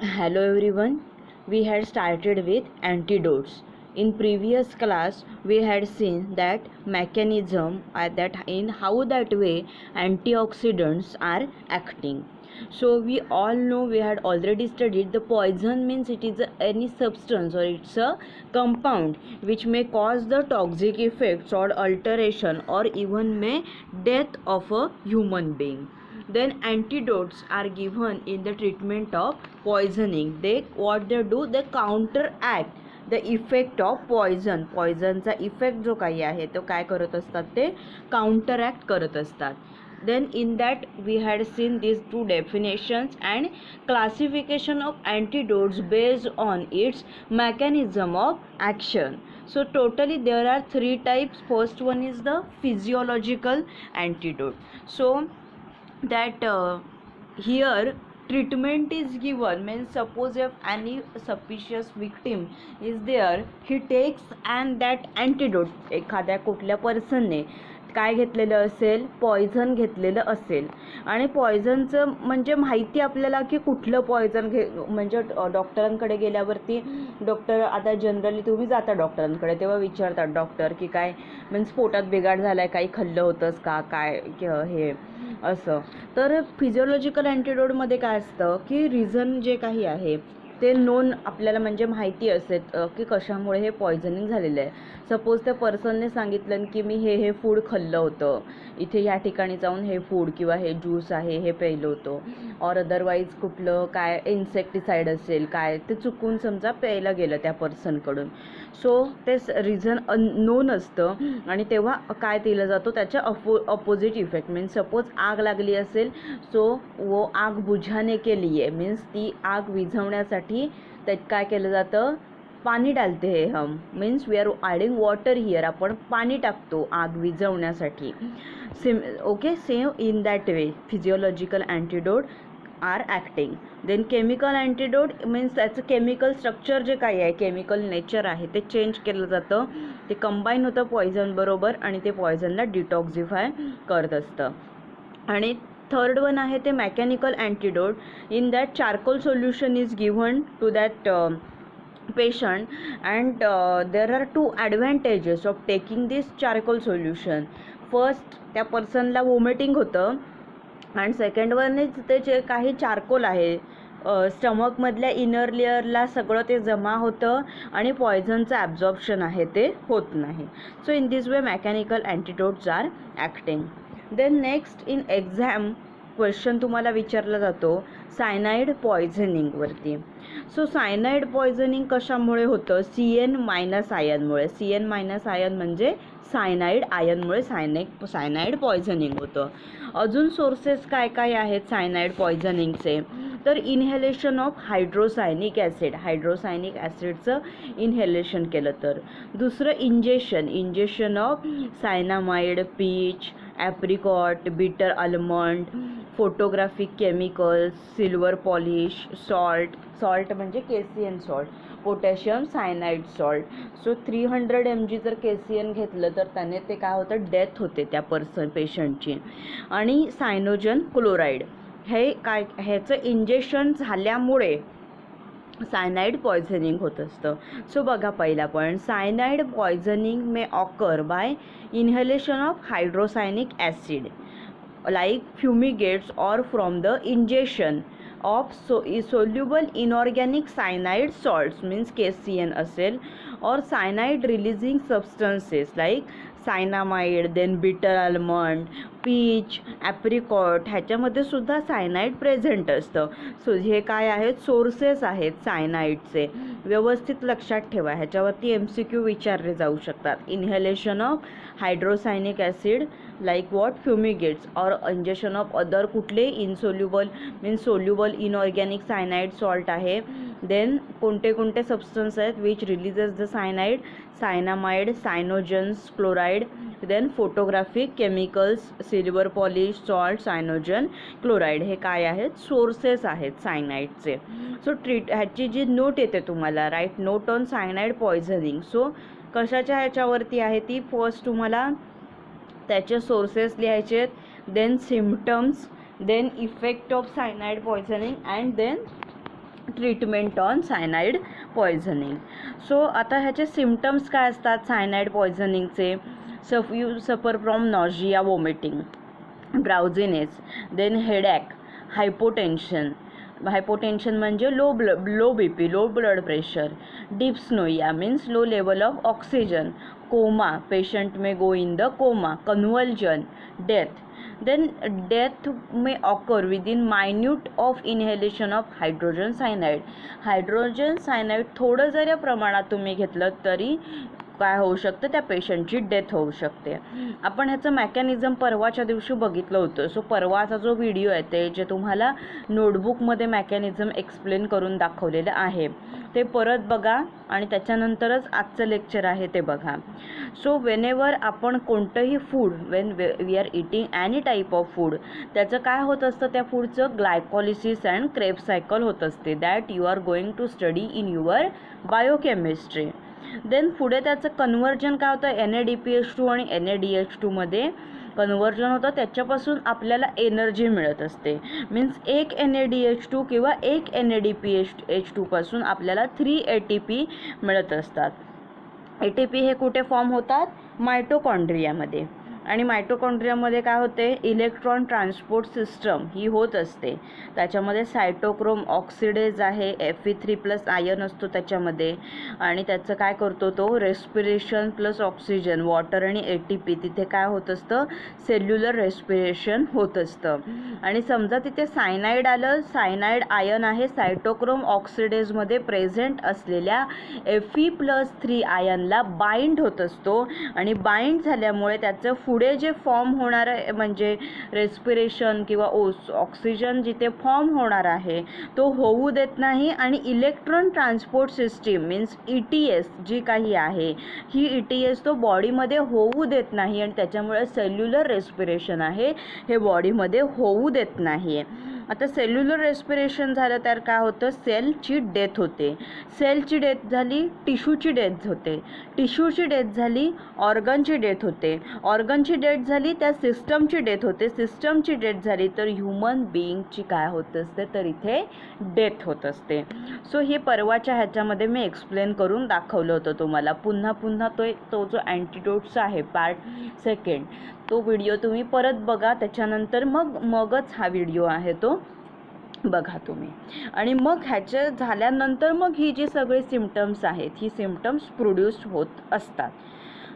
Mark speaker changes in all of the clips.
Speaker 1: Hello everyone. We had started with antidotes. In previous class, we had seen that mechanism that in how that way antioxidants are acting. So we all know, we had already studied the poison means it is any substance or it's a compound which may cause the toxic effects or alteration or even may death of a human being. Then antidotes are given in the treatment of poisoning. They do, they counteract the effect of poisonचा effect जो काही आहे तो काय करत असतात, ते counteract करत असतात. Then in that we had seen these two definitions and classification of antidotes based on its mechanism of action. So totally there are three types. First one is the physiological antidote. So that here treatment is given, means suppose if any suspicious victim is there, he takes and that antidote एखाद्या कुठल्या पर्सनने काय घेतलेलं असेल, poison घेतलेलं असेल आणि पॉयझनचं म्हणजे माहिती आपल्याला की कुठलं पॉयझन म्हणजे डॉक्टरांकडे गेल्यावरती डॉक्टर, आता जनरली तुम्ही जाता डॉक्टरांकडे तेव्हा विचारतात डॉक्टर की काय मीन्स पोटात बिघाड झाला आहे, काही खाल्लं होतंस का काय हे असं. तर फिजिओलॉजिकल अँटीडोटमध्ये काय असतं की रिझन जे काही आहे ते नोन आपल्याला म्हणजे माहिती असेल की कशामुळे हे पॉयझनिंग झालेलं आहे. सपोज त्या पर्सनने सांगितलं की मी हे फूड खाल्लं होतं, इथे या ठिकाणी जाऊन हे फूड किंवा हे ज्यूस आहे हे प्यायलं होतं, और अदरवाईज कुठलं काय इन्सेक्टिसाईड असेल काय ते चुकून समजा प्यायला गेलं त्या पर्सनकडून. सो ते रिझन अननोन असतं आणि तेव्हा काय दिलं जातो त्याच्या अपोजिट इफेक्ट. मीन्स सपोज आग लागली असेल, सो वो आग बुझाने के लिए मीन्स ती आग विझवण्यासाठी त्यात काय केलं जातं, पाणी डालते हे हम, means we are adding water here, आपण पाणी टाकतो आग विझवण्यासाठी. Okay, same in that way physiological antidote are acting. Then chemical antidote means त्याचं केमिकल स्ट्रक्चर जे काही आहे, केमिकल नेचर आहे ते चेंज केलं जातं, ते कंबाईन होतं पॉयझन बरोबर आणि ते पॉयझनला डिटॉक्झिफाय करत असतं. आणि थर्ड वन आहे ते mechanical antidote. In that charcoal solution is given to that patient and there are two advantages of taking this charcoal solution. First, त्या पर्सनला वॉमिटिंग होतं आणि सेकंड वन इज ते जे काही चारकोल आहे स्टमकमधल्या इनर लेअरला सगळं ते जमा होतं आणि पॉयझनचं ॲब्झॉर्प्शन आहे ते होत नाही. So in this way mechanical antidotes are acting. Then next in exam question तुम्हाला विचारला जातो सायनाईड पॉयझनिंगवरती. सो सायनाईड पॉयझनिंग कशामुळे होतं, CN- आयनमुळे. CN- आयन म्हणजे सायनाईड, आयनमुळे सायनाईड पॉयझनिंग होतं. अजून सोर्सेस काय काय आहेत सायनाईड पॉयझनिंगचे, तर इन्हेलेशन ऑफ हायड्रोसायनिक ॲसिडचं इन्हेलेशन केलं तर. दुसरं injection of cyanamide, peach, apricot, bitter almond, photographic chemicals, silver polish, salt म्हणजे KCN salt, potassium cyanide salt. So 300 mg जर KCN घेतलं तर त्याने ते काय होतं, डेथ होते त्या पेशंटची. आणि सायनोजन क्लोराईड हे काय, ह्याचं इंजेक्शन झाल्यामुळे सायनाईड पॉयझनिंग होत असतं. सो बघा पहिला point, cyanide poisoning may occur by inhalation of hydrocyanic acid like fumigates or from the ingestion of soluble inorganic cyanide salts means KCN असेल, or cyanide releasing substances like cyanamide, then bitter almond, peach, apricot ह्याच्यामध्ये सुद्धा cyanide present असतं. So हे काय आहेत, sources आहेत सायनाईडचे. व्यवस्थित लक्षात ठेवा, ह्याच्यावरती MCQ विचारले जाऊ शकतात. Inhalation of hydrocyanic acid like what, fumigates, और इंजेक्शन ऑफ अदर कुठले insoluble means soluble inorganic cyanide salt आहे. देन कोणते सबस्टन्स आहेत which releases the cyanide, cyanamide, cyanogens chloride, then photographic chemicals, silver polish, salt, cyanogen chloride, हे काय आहेत, sources आहेत सायनाईडचे. So ह्याची जी नोट येते तुम्हाला, right note on cyanide poisoning. So कशाच्या ह्याच्यावरती आहे ती, फर्स्ट तुम्हाला त्याचे सोर्सेस लिहायचे आहेत, then symptoms, then effect of cyanide poisoning and then treatment on cyanide poisoning. So आता ह्याचे सिम्पटम्स काय असतात सायनाइड पॉयझनिंगचे? You suffer from nausea, vomiting, drowsiness, then headache, hypotension. Hypotension म्हणजे low B P, low blood pressure. Dyspnoea means low level of oxygen. Coma, patient may go in the coma. Convulsion, death. Then death may occur within minute of inhalation of hydrogen cyanide. Hydrogen cyanide थोडं जरी प्रमाणात तुम्ही घेतलं तरी काय होऊ शकतं, त्या पेशंटची डेथ होऊ शकते. आपण ह्याचं मेकॅनिझम परवाच्या दिवशी बघितलं होतं. सो परवाचा जो व्हिडिओ आहे ते जे तुम्हाला नोटबुकमध्ये मेकॅनिझम एक्सप्लेन करून दाखवलेलं आहे ते परत बघा आणि त्याच्यानंतरच आजचं लेक्चर आहे ते बघा. सो वेनेवर आपण कोणतंही food, when we are eating any type of food, त्याचं काय होत असतं, त्या फूडचं ग्लायकॉलिसिस अँड क्रेब्स सायकल होत असते. That you are going to study in your biochemistry. Then पुढे त्याचं कन्व्हर्जन काय होतं, NADPH2 आणि NADH2 मध्ये कन्व्हर्जन होतं. त्याच्यापासून आपल्याला एनर्जी मिळत असते. मीन्स एक NADH2 किंवा एक NADPH2 पासून आपल्याला 3 ATP मिळत असतात. ATP हे कुठे फॉर्म होतात, मायटोकॉन्ड्रियामध्ये. आणि मायटोकॉन्ड्रियामध्ये काय होते, इलेक्ट्रॉन ट्रान्सपोर्ट सिस्टम ही होत असते. त्याच्यामध्ये सायटोक्रोम ऑक्सिडेज आहे, Fe3+ आयन असतो त्याच्यामध्ये. आणि त्याचं काय करतो तो, रेस्पिरेशन प्लस ऑक्सिजन, वॉटर आणि ATP, तिथे काय होत असतं, सेल्युलर रेस्पिरेशन होत असतं. आणि समजा तिथे सायनाइड आलं, सायनाइड आयन आहे सायटोक्रोम ऑक्सिडेजमध्ये प्रेझेंट असलेल्या Fe+3 आयनला बाइंड होत असतो. आणि बाइंड झाल्यामुळे त्याचं पुढे जे फॉर्म होणार आहे म्हणजे रेस्पिरेशन किंवा ऑक्सिजन जिथे फॉर्म होणार आहे तो होऊ देत नाही. आणि electron transport system means ETS जी काही आहे ही ETS तो बॉडीमध्ये होऊ देत नाही. आणि त्याच्यामुळे सेल्युलर रेस्पिरेशन आहे हे बॉडीमध्ये होऊ देत नाही. आता सेल्युलर रेस्पिरेशन झालं तर काय होतं, सेलची डेथ होते. सेलची डेथ झाली, टिश्यूची डेथ होते. टिश्यूची डेथ झाली, ऑर्गनची डेथ होते. ऑर्गनची डेथ झाली, त्या सिस्टमची डेथ होते. सिस्टमची डेथ झाली तर ह्युमन बिईंगची काय होत असते, तर इथे डेथ होत असते. सो हे परवाच्या ह्याच्यामध्ये मी एक्सप्लेन करून दाखवलं होतं तुम्हाला. पुन्हा तो जो अँटीडोट्स आहे पार्ट 2 तो व्हिडिओ तुम्ही परत बघा. त्याच्यानंतर मगच हा व्हिडिओ आहे तो बघा तुम्ही. आणि मग ह्याच्या झाल्यानंतर मग ही जी सगळी सिम्पटम्स आहेत ही सिम्पटम्स प्रोड्यूस होत असतात.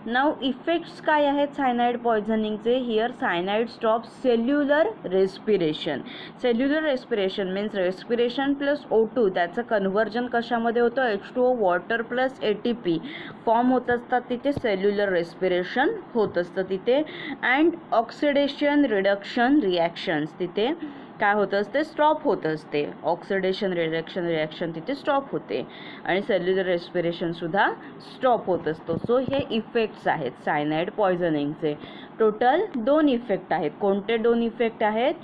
Speaker 1: नाव इफेक्ट्स काय आहेत सायनाइड पॉयझनिंगचे? Here cyanide stop cellular respiration. Cellular respiration means respiration plus O2 त्याचं कन्व्हर्जन कशामध्ये होतं, H2O water plus ATP form होत असतात तिथे. सेल्युलर रेस्पिरेशन होत असतं तिथे. अँड ऑक्सिडेशन रिडक्शन रिॲक्शन्स तिथे काय होत असते, स्टॉप होत असते. ऑक्सिडेशन रिॲक्शन तिथे स्टॉप होते आणि सेल्युलर रेस्पिरेशनसुद्धा स्टॉप होत असतो. सो हे इफेक्ट्स आहेत सायनाइड पॉयझनिंगचे. टोटल 2 इफेक्ट आहेत. कोणते 2 इफेक्ट आहेत?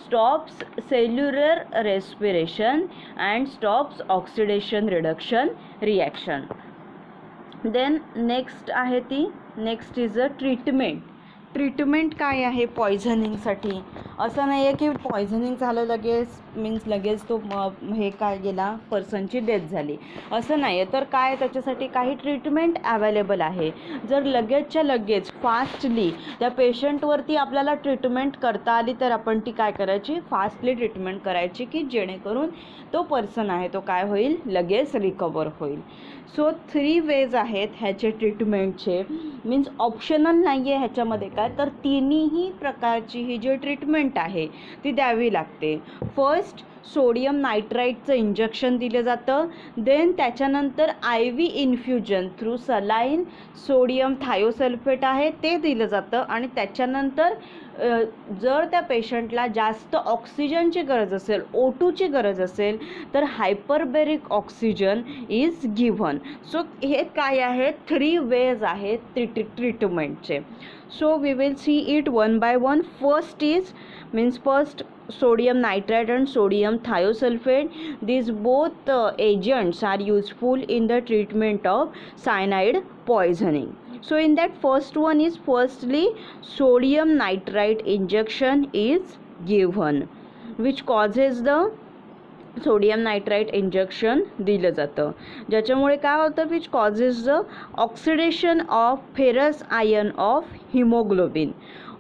Speaker 1: Stops cellular respiration and stops oxidation reduction reaction. Then next आहे ती, next is a treatment. Treatment काय आहे पॉयझनिंगसाठी? असं नाही आहे की पॉयझनिंग झालं लगेच तो हे काय गेला, पर्सनची डेथ झाली, असं नाही आहे. तर काय त्याच्यासाठी काही ट्रीटमेंट अवेलेबल आहे. जर लगेचच्या लगेच फास्टली त्या पेशंटवरती आपल्याला ट्रीटमेंट करता आली तर आपण ती काय करायची, फास्टली ट्रीटमेंट करायची की जेणेकरून तो पर्सन आहे तो काय होईल, लगेच रिकवर होईल. सो 3 वेज आहेत ह्याचे ट्रीटमेंटचे. मीन्स ऑप्शनल नाही आहे ह्याच्यामध्ये काय, तर तिन्ही प्रकारची ही जी ट्रीटमेंट आहे ती द्यावी लागते. फर्स्ट सोडियम नायट्राईटचं इंजेक्शन दिलं जातं. देन त्याच्यानंतर IV infusion through saline sodium thiosulphate आहे ते दिलं जातं. आणि त्याच्यानंतर जर त्या पेशंटला जास्त ऑक्सिजनची गरज असेल, O2ची गरज असेल तर hyperbaric oxygen is given. So हे काय आहे, 3 वेज आहेत ट्रीटमेंटचे. So we will see it one by one. First sodium nitrate and sodium thiosulfate. These both agents are useful in the treatment of cyanide poisoning. So in that first one is, firstly sodium nitrite injection is given which causes the sodium nitrite injection दिलं जातं, ज्याच्यामुळे काय होतं, which causes the oxidation of ferrous ion of haemoglobin.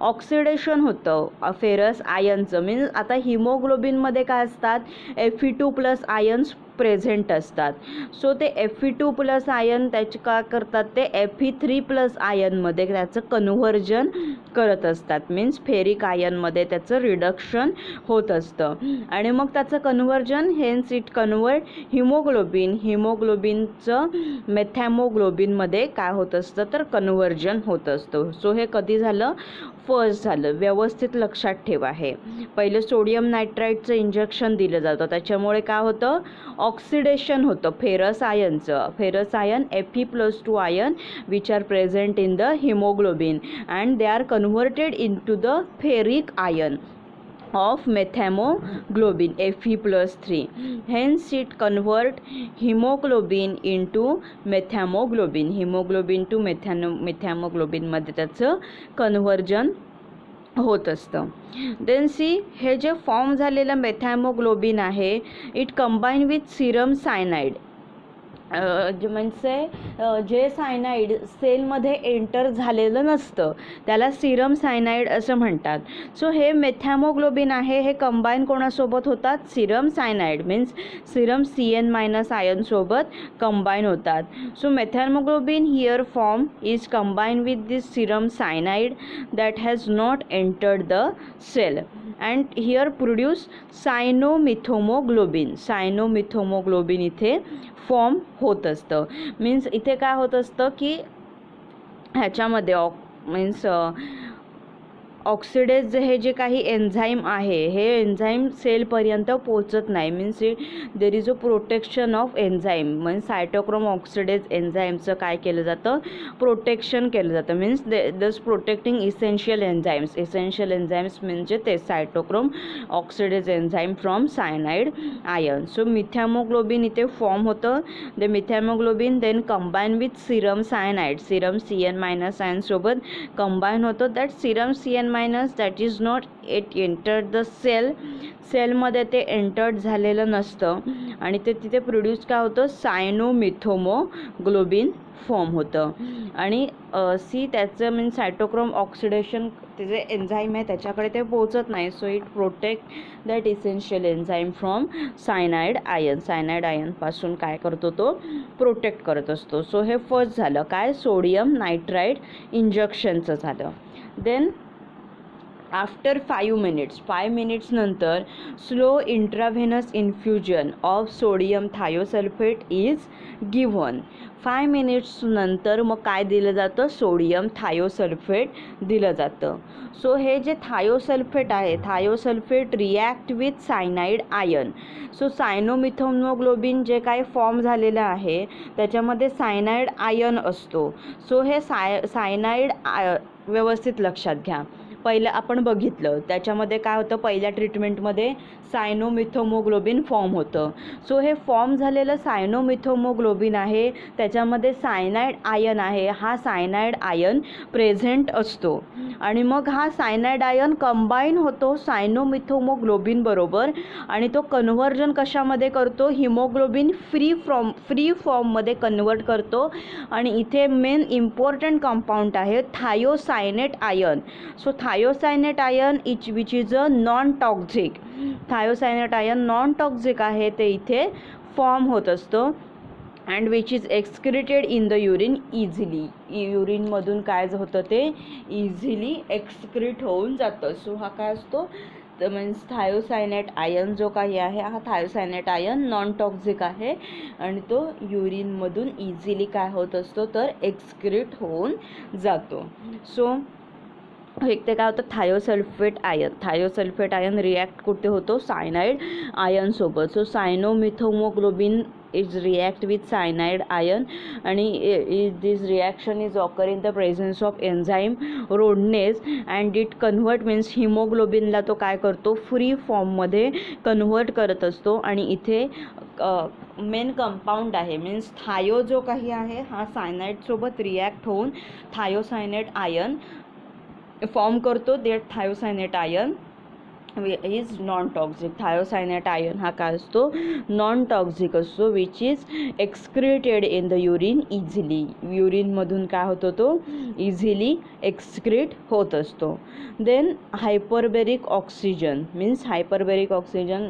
Speaker 1: Oxidation होतं ferrous आयनचं, means आता हिमोग्लोबिनमध्ये काय असतात, Fe2+ आयन्स प्रेझेंट असतात. सो ते Fe2+ आयन त्याचे काय करतात, ते Fe3+ आयनमध्ये त्याचं कन्व्हर्जन करत असतात. मीन्स फेरिक आयनमध्ये त्याचं रिडक्शन होत असतं आणि मग त्याचं कन्व्हर्जन, हेन्स इट कन्वर्ट हिमोग्लोबिनचं मेथॅमोग्लोबिनमध्ये काय होत असतं, तर कन्व्हर्जन होत असतं. सो हे कधी झालं, फर्स्ट झालं. व्यवस्थित लक्षात ठेवा. हे पहिलं सोडियम नायट्राईटचं इंजेक्शन दिलं जातं, त्याच्यामुळे काय होतं, ऑक्सिडेशन होतं फेरस आयनचं. Ferrous ion Fe+2 ion which are present in the haemoglobin and they are converted into the ferric ion of methamoglobin Fe+3. Hence it convert hemoglobin into methamoglobin. hemoglobin to methamoglobin मध्ये त्याचं conversion होत असतं. Then C, हे जे form झालेलं मेथॅमोग्लोबिन आहे, it combine with serum cyanide. म्हणजे जे सायनाइड सेलमध्ये एंटर झालेलं नसतं त्याला सिरम सायनाइड असं म्हणतात. सो हे मेथॅमोग्लोबिन आहे, हे कंबाईन कोणासोबत होतात, serum cyanide, means serum CN- आयनसोबत कंबाईन होतात. So methaemoglobin here form is combine with this serum cyanide that has not entered the cell and here produce cyanomethaemoglobin. Cyanomethaemoglobin इथे फॉर्म होत असतं. मीन्स इथे काय होत असतं की ह्याच्यामध्ये मीन्स ऑक्सिडेज हे जे काही एन्झाईम आहे, हे एन्झाईम सेलपर्यंत पोचत नाही. Means there is a protection of enzyme. Means cytochrome oxidase एन्झाईमचं काय केलं जातं, प्रोटेक्शन केलं जातं. Means thus protecting essential enzymes. Essential enzymes म्हणजे ते cytochrome oxidase enzyme from cyanide ion. So methaemoglobin इथे फॉर्म होतं. The methaemoglobin then combine with serum cyanide. Serum CN- आयनसोबत कंबाईन होतं. That serum CN- that is not it entered the cell. सेलमध्ये ते entered झालेलं नसतं आणि ते तिथे प्रोड्यूस काय होतं, सायनोमिथोमोग्लोबिन फॉर्म होतं. आणि सी त्याचं मीन्स सायटोक्रोम ऑक्सिडेशन ते जे एन्झाईम आहे त्याच्याकडे ते पोहोचत नाही. So it protect that essential enzyme from cyanide ion. Cyanide आयनपासून काय करतो, तो प्रोटेक्ट करत असतो. सो हे फर्स्ट झालं काय, सोडियम नायट्राईट इंजेक्शनचं झालं. देन आफ्टर 5 मिनिट्स नंतर slow intravenous infusion of sodium thiosulfate is given. 5 minutes नंतर मग काय दिलं जातं, सोडियम थायोसल्फेट दिलं जातं. सो हे जे थायोसल्फेट आहे, thiosulphate react with cyanide ion. So cyanomethaemoglobin जे काय फॉर्म झालेलं आहे त्याच्यामध्ये सायनाइड आयन असतो. सो हे सायनाइड व्यवस्थित लक्षात घ्या. पहिलं आपण बघितलं त्याच्यामध्ये काय होतं, पहिल्या ट्रीटमेंटमध्ये सायनोमिथोमोग्लोबिन फॉर्म होतं. सो हे फॉर्म झालेलं सायनोमिथोमोग्लोबिन आहे त्याच्यामध्ये सायनाइड आयन आहे. हा सायनाइड आयन प्रेझेंट असतो आणि मग हा सायनाइड आयन कंबाईन होतो सायनोमिथोमोग्लोबिन बरोबर आणि तो कन्व्हर्जन कशामध्ये करतो, हिमोग्लोबिन फ्री फॉर्ममध्ये कन्वर्ट करतो. आणि इथे मेन इम्पॉर्टंट कंपाऊंड आहे thiocyanate ion. So thiocyanate ion which is a non toxic. Thiocyanate ion non toxic आहे, ते इथे फॉर्म होत असतं and which is excreted in the urine easily. युरिनमधून काय होतं, ते इझिली एक्सक्रीट होऊन जातं. सो हा काय असतो, तर मीन्स थायोसायनेट आयन जो काही आहे, हा थायोसायनेट आयन नॉन टॉक्झिक आहे आणि तो युरिनमधून इझिली काय होत असतो, तर एक्सक्रीट होऊन जातो. सो एक ते काय होतं, थायोसल्फेट आयन रिॲक्ट कुठे होतो, सायनाइड आयनसोबत. So cyanomethaemoglobin is react with cyanide ion आणि this reaction is occur in the presence of enzyme rhodanese and it convert means हिमोग्लोबिनला तो काय करतो, फ्री फॉर्ममध्ये कन्व्हर्ट करत असतो. आणि इथे मेन कंपाऊंड आहे मीन्स थायो जो काही आहे हा सायनाइडसोबत रिॲक्ट होऊन थायोसायनेट आयन फॉर्म करतो. That thiocyanate ion is non toxic. Thiocyanide ion हा काय असतो, नॉन टॉक्सिक असतो, which is excreted in the urine easily. युरिनमधून काय होतो, तो इझिली एक्सक्रीट होत असतो. Then hyperbaric oxygen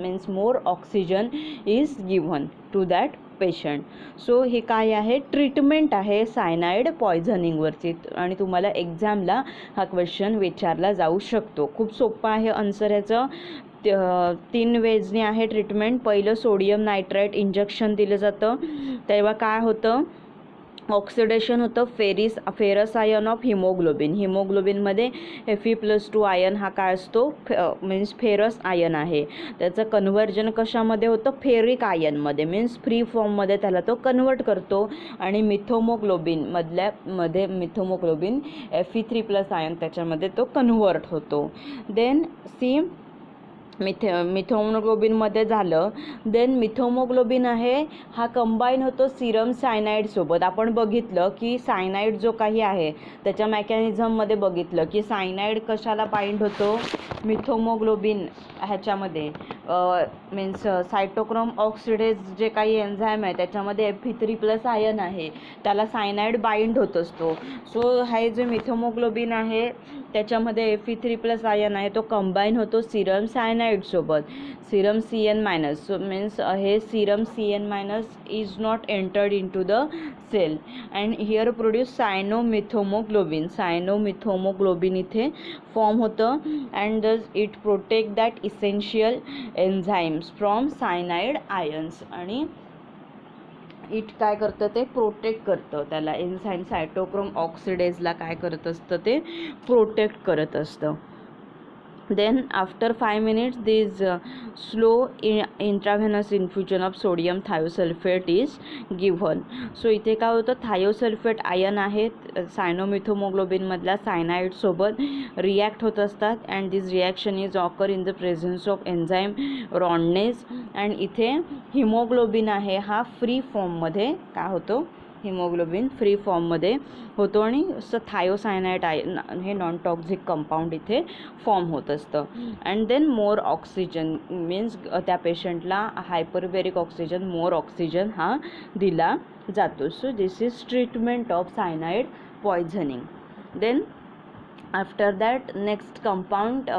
Speaker 1: means more oxygen is given to that patient. So हे काय आहे, ट्रीटमेंट आहे सायनाइड पॉयझनिंगवरची, आणि तुम्हाला एक्झामला हा क्वेश्चन विचारला जाऊ शकतो. खूप सोपं आहे आन्सर ह्याचं. 3 वेजने आहे ट्रीटमेंट. पहिलं सोडियम नायट्राईट इंजेक्शन दिलं जातं, तेव्हा काय होतं, ऑक्सिडेशन होतं फेरस आयन ऑफ हिमोग्लोबिनमध्ये Fe+2 आयन हा काय असतो, मीन्स फेरस आयन आहे. त्याचं कन्व्हर्जन कशामध्ये होतं, फेरिक आयनमध्ये, मीन्स फ्री फॉर्ममध्ये त्याला तो कन्वर्ट करतो. आणि मिथोमोग्लोबिन Fe3+ आयन त्याच्यामध्ये तो कन्वर्ट होतो. देन मिथोमोग्लोबिनमध्ये झालं. देन मिथोमोग्लोबिन आहे हा कंबाईन होतो सिरम सायनाईडसोबत. आपण बघितलं की सायनाईड जो काही आहे त्याच्या मेकॅनिझममध्ये बघितलं की सायनाईड कशाला बाइंड होतो, मिथोमोग्लोबिन ह्याच्यामध्ये मीन्स सायटोक्रोम ऑक्सिडेज जे काही एन्झाईम आहे त्याच्यामध्ये Fe3+ आयन आहे, त्याला सायनाईड बाइंड होत असतो. सो हे जे मिथोमोग्लोबिन आहे त्याच्यामध्ये Fe3+ आयन आहे, तो कंबाईन होतो सिरम सायनाईडसोबत. सिरम CN- मीन्स हे serum CN- is not entered into the cell and here produce cyanomethaemoglobin इथे फॉर्म होतं. And thus it protect that essential enzymes from cyanide ions. आणि it काय करतं, ते प्रोटेक्ट करतं त्याला. एन्झाईम सायटोक्रोम ऑक्सिडेजला काय करत असतं, ते प्रोटेक्ट करत असतं. Then after 5 minutes this slow intravenous infusion of sodium thiosulfate is given. So इथे काय होतं, थायोसल्फेट आयन आहेत सायनोमिथोमोग्लोबिनमधल्या सायनाईडसोबत रिॲक्ट होत असतात. And this reaction is occur in the presence of enzyme rhodanese. And इथे हिमोग्लोबिन आहे हा फ्री फॉर्ममध्ये काय होतो, हिमोग्लोबिन फ्री फॉर्ममध्ये होतो. आणि थायोसायनाइड आयन हे नॉन टॉक्झिक कंपाऊंड इथे फॉर्म होत असतं. And then more oxygen means त्या पेशंटला हायपरबेरिक ऑक्सिजन, मोर ऑक्सिजन हा दिला जातो. So this is treatment of cyanide poisoning. Then after that next compound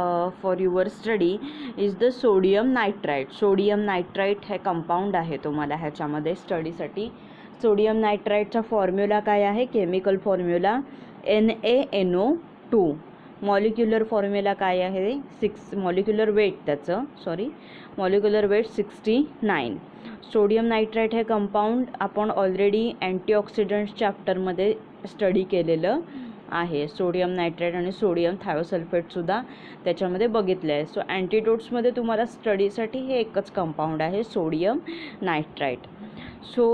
Speaker 1: for your study is the sodium nitrite. Sodium nitrite हे compound आहे तुम्हाला ह्याच्यामध्ये स्टडीसाठी. Sodium नायट्राईटचा formula काय आहे, chemical formula NaNO2. Molecular formula काय आहे, मॉलिक्युलर वेट 69. सोडियम नायट्राईट हे compound आपण ऑलरेडी अँटीऑक्सिडंट्स चॅप्टरमध्ये स्टडी केलेलं आहे. सोडियम नायट्राईट आणि सोडियम थायोसल्फेटसुद्धा त्याच्यामध्ये बघितलं आहे. सो अँटीडोट्समध्ये तुम्हाला स्टडीसाठी हे एकच कंपाऊंड आहे, sodium नायट्राईट. So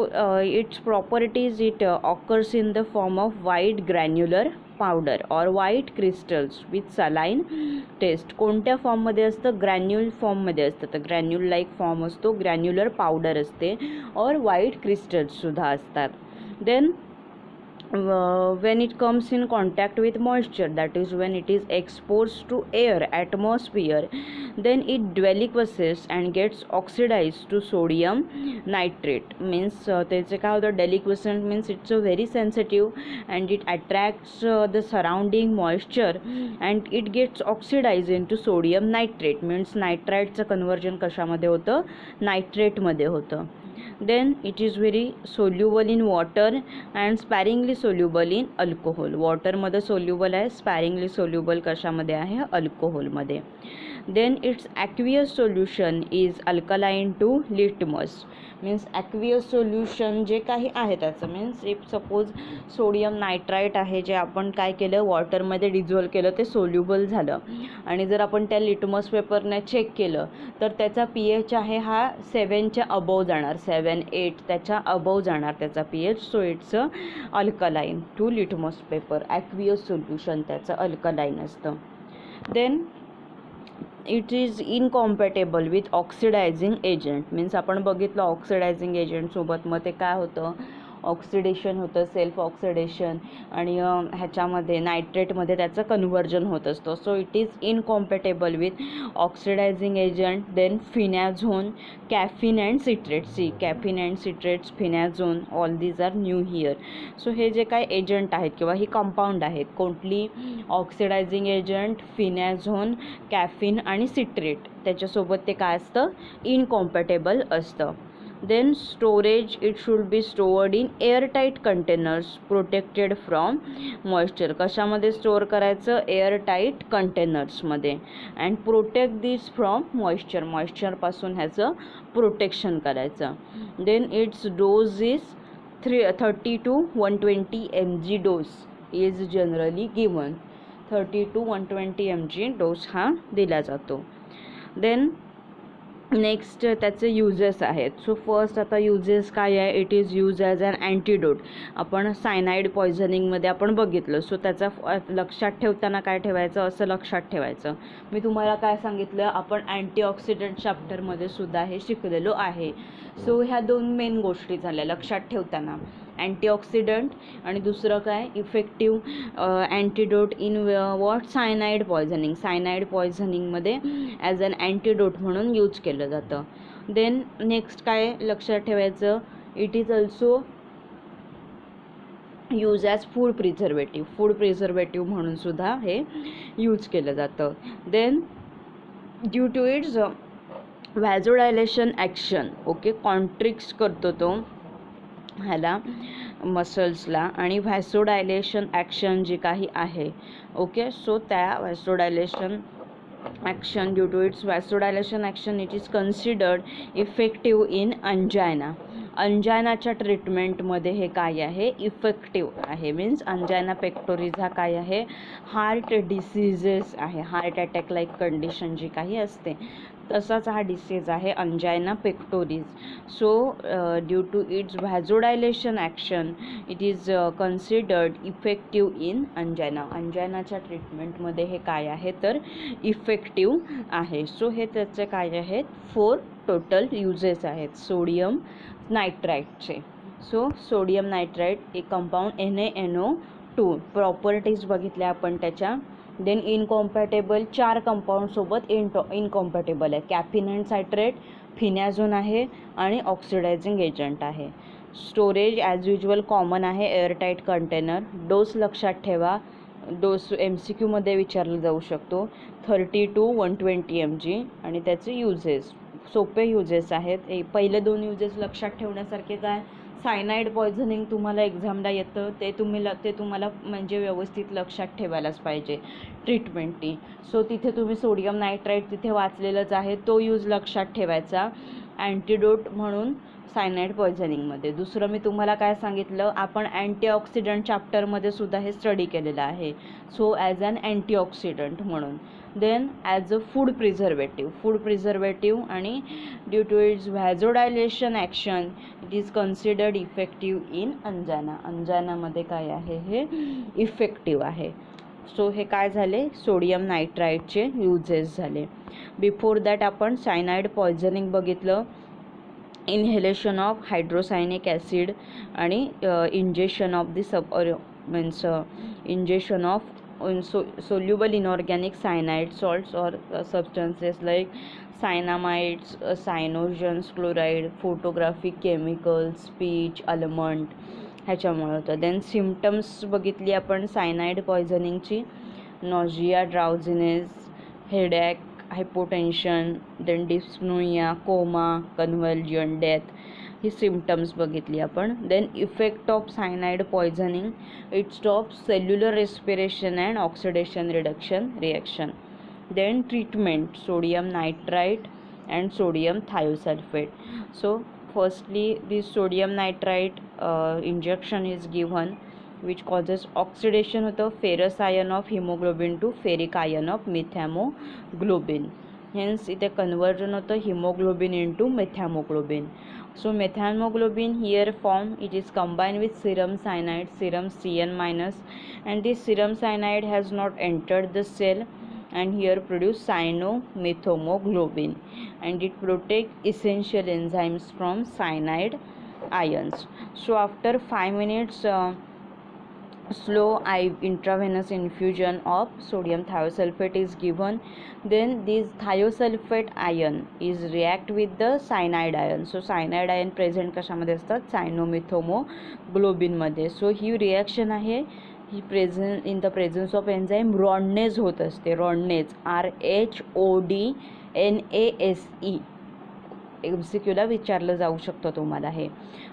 Speaker 1: its properties, it occurs in the form of white granular powder or white crystals with saline taste. कोणत्या फॉर्ममध्ये असतं, ग्रॅन्युल फॉर्ममध्ये असतं. तर ग्रॅन्युल लाईक फॉर्म असतो, ग्रॅन्युलर पावडर असते, और व्हाईट क्रिस्टल्ससुद्धा असतात. Then when it comes in contact with moisture, that is when it is exposed to air atmosphere, then it deliquesces and gets oxidized to sodium nitrate. Means त्याचे काय होतं, deliquescent means it's a very sensitive and it attracts the surrounding moisture and it gets oxidized into sodium nitrate. means नायट्राईटचं conversion कशामध्ये होतं, नायट्रेटमध्ये होतं. Then it is very soluble in water and sparingly soluble in alcohol. वॉटरमध्ये soluble आहे, sparingly soluble कशामध्ये आहे, अल्कोहोलमध्ये. Then its aqueous solution is alkaline to litmus. Means aqueous solution जे काही आहे त्याचं, means if suppose sodium nitrite आहे जे आपण काय केलं, वॉटरमध्ये डिझॉल्व केलं, ते सोल्युबल झालं. आणि जर आपण त्या लिटमस पेपरने चेक केलं तर त्याचा pH आहे हा 7च्या अबोव जाणार, 7-8 त्याच्या अबोव जाणार त्याचा pH. So it's alkaline to litmus paper. Aqueous solution त्याचं अल्कलाईन असतं. Then it is incompatible with oxidising agent. Means आपण बघितलं ऑक्सिडायझिंग एजंटसोबत मग ते काय होतं, ऑक्सिडेशन होतं, सेल्फ ऑक्सिडेशन, आणि ह्याच्यामध्ये नायट्रेटमध्ये त्याचं कन्व्हर्जन होत असतं. So it is incompatible with oxidising agent. Then phenazone, caffeine and citrate. See, caffeine and citrates, phenazone, all these are new here. So हे जे काय एजंट आहेत किंवा ही कंपाऊंड आहेत, कोणती, ऑक्सिडायझिंग एजंट, फिनॅझोन, कॅफिन आणि सिट्रेट, त्याच्यासोबत ते काय असतं, इनकॉम्पॅटेबल असतं. Then storage, it should be stored in airtight containers protected from moisture. कशामध्ये स्टोअर करायचं, एअरटाईट कंटेनर्समध्ये. And protect this from moisture, मॉइश्चरपासून ह्याचं प्रोटेक्शन करायचं. Then it's dose is 30 to 120 mg dose is generally given. 30 to 120 mg dose हा दिला जातो. देन नेक्स्ट त्याचे युजेस आहेत. सो फर्स्ट आता युजेस काय आहे, it is use as an antidote. आपण सायनाईड पॉयझनिंगमध्ये आपण बघितलं. सो त्याचा लक्षात ठेवताना काय ठेवायचं, असं लक्षात ठेवायचं. मी तुम्हाला काय सांगितलं, आपण अँटीऑक्सिडंट चॅप्टरमध्ये सुद्धा हे शिकलेलो आहे. सो ह्या दोन मेन गोष्टी झाल्या लक्षात ठेवताना, अँटीऑक्सिडंट आणि दुसरं काय, effective antidote in what, cyanide poisoning. Cyanide पॉयझनिंगमध्ये ॲज अन अँटीडोट म्हणून यूज केलं जातं. देन नेक्स्ट काय लक्षात ठेवायचं, it is also use as food preservative. Food preservative म्हणून सुद्धा हे यूज केलं जातं. Then due to its vasodilation action, okay, constrict करतो तो ह्याला मसल्सला, आणि व्हॅसोडायलेशन ॲक्शन जी काही आहे, ओके. सो त्या vasodilation action, due to its vasodilation action, it is considered effective in angina. अंजायनाच्या ट्रीटमेंटमध्ये हे काय आहे, इफेक्टिव्ह आहे. मीन्स अंजायना पेक्टोरिस हा काय आहे, हार्ट डिसीजेस आहे, हार्ट अटॅक लाईक कंडिशन जी काही असते तसाच हा डिसीज आहे angina pectoris. So due to its vasodilation action it is considered effective in angina. अंजायनाच्या ट्रीटमेंटमध्ये हे काय आहे तर इफेक्टिव्ह आहे. सो हे त्याचे काय आहेत, 4 टोटल युजेस आहेत सोडियम नायट्राईटचे. सो सोडियम नायट्राईट एक कंपाऊंड NaNO2, प्रॉपर्टीज बघितल्या आपण त्याच्या. देन इनकॉम्पॅटेबल 4 कंपाऊंडसोबत इनकॉम्पॅटेबल आहे, कॅफिन अँड सायट्रेट, फिनॅझोन आहे आणि ऑक्सिडायझिंग एजंट आहे. स्टोरेज ॲज युजल कॉमन आहे, एअरटाईट कंटेनर. डोस लक्षात ठेवा, डोस MCQमध्ये विचारला जाऊ शकतो, 30 to 120 mg. आणि त्याचे युजेस सोपे युजेस आहेत. पहिले 2 युजेस लक्षात ठेवण्यासारखे काय, सायनाईड पॉयझनिंग तुम्हाला एक्झामला येतं, ते तुम्हाला म्हणजे व्यवस्थित लक्षात ठेवायलाच पाहिजे ट्रीटमेंटनी. सो तिथे तुम्ही सोडियम नायट्राईट तिथे वाचलेलंच आहे, तो यूज लक्षात ठेवायचा अँटीडोट म्हणून सायनाईड पॉयझनिंगमध्ये. दुसरं मी तुम्हाला काय सांगितलं, आपण अँटीऑक्सिडंट चॅप्टरमध्ये सुद्धा हे स्टडी केलेलं आहे. सो ॲज अन अँटीऑक्सिडंट म्हणून. Then as a food preservative आणि due to its vasodilation action it is considered effective in angina. अंजायनामध्ये काय आहे, हे इफेक्टिव्ह आहे. सो हे काय झाले, सोडियम नायट्राईटचे युजेस झाले. बिफोर दॅट आपण सायनाईड पॉयझनिंग बघितलं, इनहेलेशन ऑफ हायड्रोसायनिक ॲसिड आणि injection of the injection of soluble inorganic cyanide salts or substances like cyanamides, cyanogens, chloride, photographic chemicals, speech, almond ह्याच्यामुळे होतं. देन सिम्पटम्स बघितली आपण cyanide पॉयझनिंगची, nausea, drowsiness, headache, hypotension, then dyspnoea, coma, convulsion, death, ही symptoms बघितली आपण. Then effect of cyanide poisoning, it stop cellular respiration and oxidation reduction reaction. Then treatment, sodium nitrite and sodium thiosulphate. So firstly this sodium nitrite injection is given which causes oxidation होतं ferrous ion of haemoglobin to ferric ion of methaemoglobin. Hence इथे conversion होतं haemoglobin into methaemoglobin. So methemoglobin here form, it is combined with serum cyanide, serum Cn-, and this serum cyanide has not entered the cell and here produce cyanomethemoglobin, and it protect essential enzymes from cyanide ions. So after 5 minutes slow intravenous infusion of sodium thiosulfate is given, then this thiosulfate ion is react with the cyanide ion. So cyanide ion present कशामध्ये असतात, सायनोमिथोमोग्लोबिन मध्ये. So ही reaction आहे ही present in the presence of enzyme rhodanese होत असते. रॉडनेज RHODNASE MCQला विचारलं जाऊ शकतं तुम्हाला. हे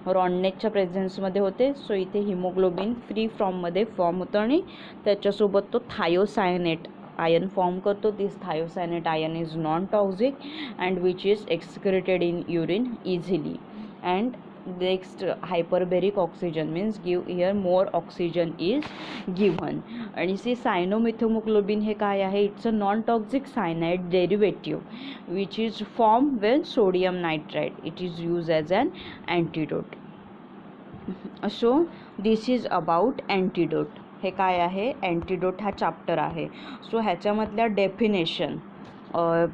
Speaker 1: रॉडनेजच्या प्रेझेन्समध्ये होते. सो इथे हिमोग्लोबिन फ्री फॉर्ममध्ये फॉर्म होतं आणि त्याच्यासोबत तो थायोसायनेट आयन फॉर्म करतो. This thiocyanate ion is non toxic and which is excreted in urine easily. And next hyperbaric oxygen means give here more oxygen is given. आणि see cyanomethaemoglobin हे काय आहे, it's a non toxic cyanide derivative which is form when sodium nitrite. It is use as an antidote. So this is about antidote. हे काय आहे, antidote हा chapter आहे. So ह्याच्यामधल्या डेफिनेशन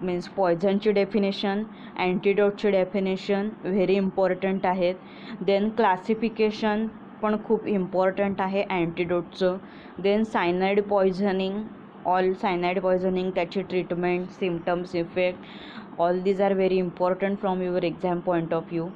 Speaker 1: मीन्स पॉयझनची डेफिनेशन, अँटीडोटची डेफिनेशन व्हेरी इम्पॉर्टंट आहेत. Then classification पण खूप इम्पॉर्टंट आहे अँटीडोटचं. Then cyanide poisoning, all cyanide poisoning, त्याची treatment, symptoms, effect, all these are very important from your exam point of view.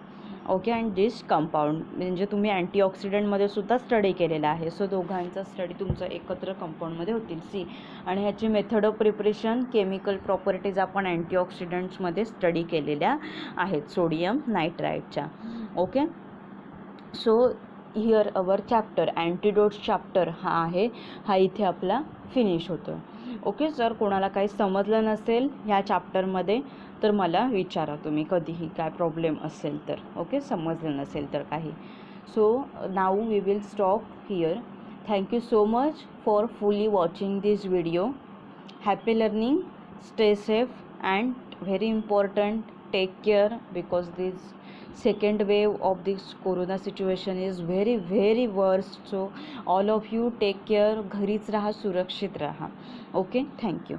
Speaker 1: Okay. And this compound म्हणजे तुम्ही अँटीऑक्सिडंटमध्ये सुद्धा study केलेला आहे. सो दोघांचा स्टडी तुमचं एकत्र कंपाऊंडमध्ये होतील. सी आणि ह्याची method of preparation, chemical properties आपण अँटीऑक्सिडंट्समध्ये स्टडी केलेल्या आहेत सोडियम नायट्राइटच्या. Okay. So here our chapter antidotes chapter हा आहे, हा इथे आपला फिनिश होतो. ओके. जर कोणाला काही समजलं नसेल ह्या चॅप्टरमध्ये तर मला विचारा तुम्ही कधीही, काय प्रॉब्लेम असेल तर. ओके, समजलं नसेल तर काही. So now we will stop here. Thank you so much for fully watching this video. Happy learning, stay safe and very important take care because this second wave of this corona situation is very very worst. So all of you take care. घरीच राहा, सुरक्षित राहा. Okay, thank you.